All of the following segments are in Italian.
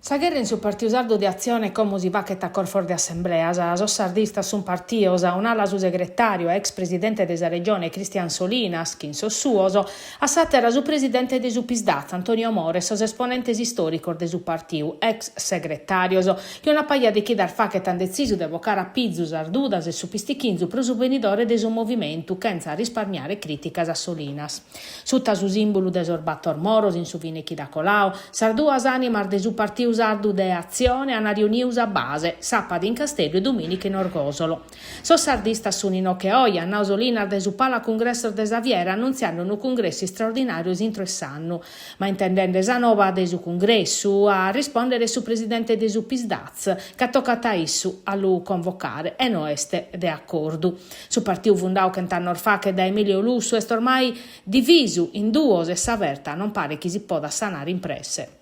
Sa guerra in su partito sardo di azione come si va che ta corfor de assemblea, so sardista su un partito, un'ala su segretario, ex presidente della regione Cristian Solinas, che in sossuoso, a satera su presidente de su Pisdaz, Antonio Mores, sos esponentes storico de su partito, ex segretario, che una paia di chi dar fa che tan deciso de evocare a Pizzu, Sardudas e su Pistichinzu pro su venidore de su movimento, senza risparmiare criticas a Solinas. Sutta su simbolo de sorbattor Moros in su vinichi da Colau, Sarduas animar de su partito sardu de azione a una riuniusa base, sappa in Castello e domenica in Orgosolo. So sardista su Nino che oia, Nausolina de su pala congresso de Xaviera annunziando un congresso straordinario intro il sanno, ma intendendo esa nova de su congresso a rispondere su presidente de su Pisdaz, che toccata issu a lu convocare e no este de accordo. Su partito fundau che tanto fa che da Emilio Lusso est ormai diviso in duos e s'averta non pare chi si poda sanare impresse.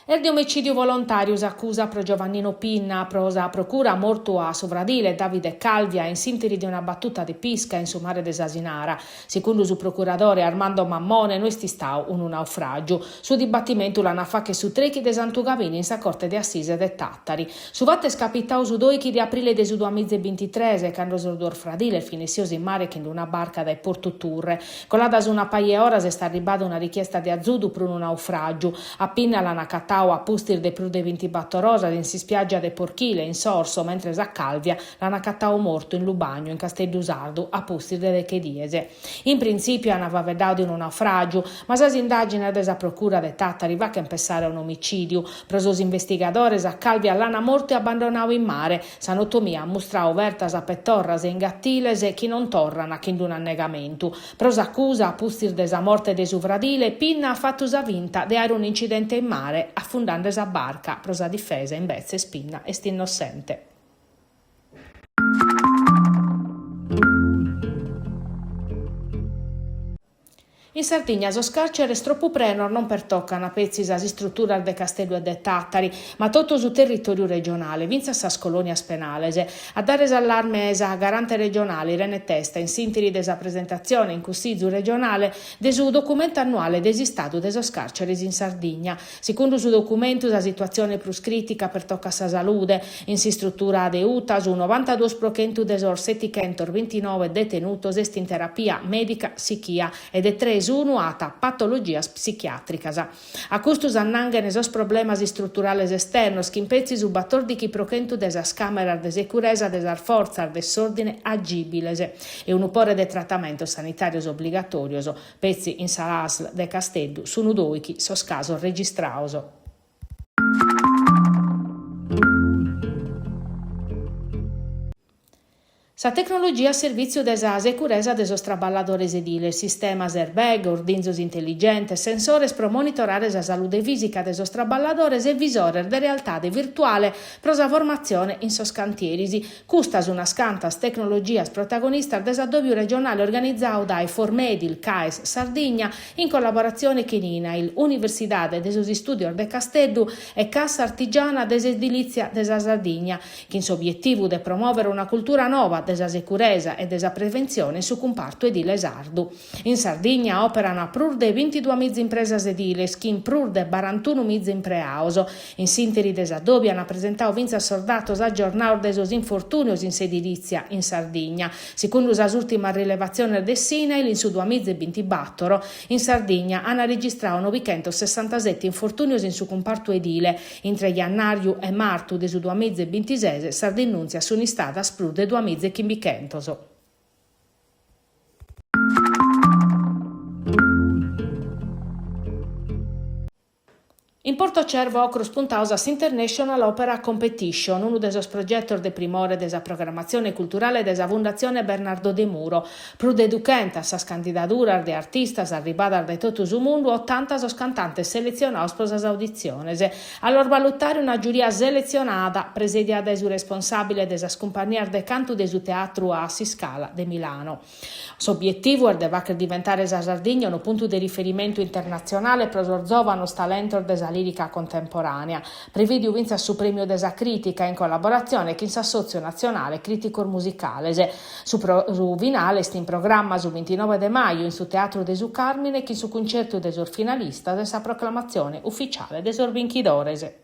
Er di omicidio volontario accusa pro Giovannino Pinna, prosa procura morto a Sovradile Davide Calvia in sintesi di una battuta di pisca in su mare de Sasinara. Secondo su procuratore Armando Mammone noi sti stau un naufragio. Su dibattimento la nafa che su trechi de Sant'Ugavini in sa corte de assise de Tattari. Su vatte scapitau su 2 di aprile de su 2023 quando sordor Fradile finissiosi in mare che in una barca dai Porto Turre. Colada su una paia ora se sta arribata una richiesta di azzudu per un naufragio. A Pinna la nacata a pustir de più de 24 ore in si spiaggia de Porchile in Sorso, mentre a Calvia l'hanno cattao morto in Lubagno in Casteldusardo a pustir de Chediese. In principio hanno vedato in un naufragio, ma sa indagine desa procura de Tattari va che impessare un omicidio. Presos investigadores a Calvia l'hanno morto e abbandonato in mare. Sanotomia mostrao vertas a pettorras e ingattiles e chi non torrano a chi un annegamento. Pros accusa a pustir desa morte de Suvradile Pinna ha fatto sa vinta de un incidente in mare affondando esa barca, prosa difesa in bezze Spinna e st'innocente. In Sardegna so scarcere troppo prenor non pertoccano a pezzi sa struttura de Castello e de Tattari, ma tutto su territorio regionale, vinza sas colonias penalese. A dare allarme esa garante regionale Irene Testa in sintesi desa presentazione in Cussizu regionale de su documento annuale desistato de so scarcere in Sardegna. Secondo su documento la situazione più critica per tocca sa salute, in si struttura de UTA su 92 procento de sor 729 detenutos est in terapia medica psichia e de 3 unuata patologias psichiatricas. A custus annanghen esos problemas strutturales esternos che impezzi su 14 procento desas cameras de securesa desas forzas de sordine agibiles e un upore de trattamento sanitarios obligatorios pezzi in salas de Castello su nudoichi sos casos registraos. Sa tecnologia a servizio desa securesa de sos traballadores ediles, sistemas airbag, ordinzos intelligentes, sensores pro monitorare sa salute fisica de sos traballadores e visores de realtade virtuale pro sa formazione in sos cantierisi. Custas unas cantas tecnologias protagonistas de sa doviu regionale organizzau dai Formedil, CAES, Sardegna in collaborazione con INAIL, Universidade de sos Studios de Castello e Cassa Artigiana de Edilizia de sa Sardegna, che in suo obiettivo de promuovere una cultura nova desa sicurezza e desa prevenzione su comparto edile sardu. In Sardegna operano a prur de 22 mezze imprese ediles, che in prur de 41 mezze impreauso. In sintesi desa dobi hanno presentato vinza sordatos aggiornato desos infortunios in sedilizia in Sardegna. Secondo la ultima rilevazione del Sinail, in su 2024 in Sardegna hanno registrato 967 infortunios in su comparto edile. Entre Iannario e Martu de su 2026 Sardennunzia sono stata sprur de 2 mezze Chimbicentoso. In Porto Cervo ocro spuntausa International Opera Competition, uno dei progetti de primore desa programmazione culturale desa Fondazione Bernardo De Muro. Pro de educenta sa candidatura de artistas arribada de tutto su mondo, 80 sos cantantes selezionados pro sas audiciones. Allora valutare una giuria selezionata presedia de su responsabile desa compagnia de canto de su teatro a Scala de Milano. S'obiettivo è de diventare sa Sardegna un punto di riferimento internazionale pro sor giovanos talentos desa lirica contemporanea. Prevede vinza su premio desa critica in collaborazione con il Socio Nazionale Critico Musicale. Su Vinale sta in programma sul 29 de maio in su Teatro de Su Carmine che su concerto desor finalista della proclamazione ufficiale desor vincitores.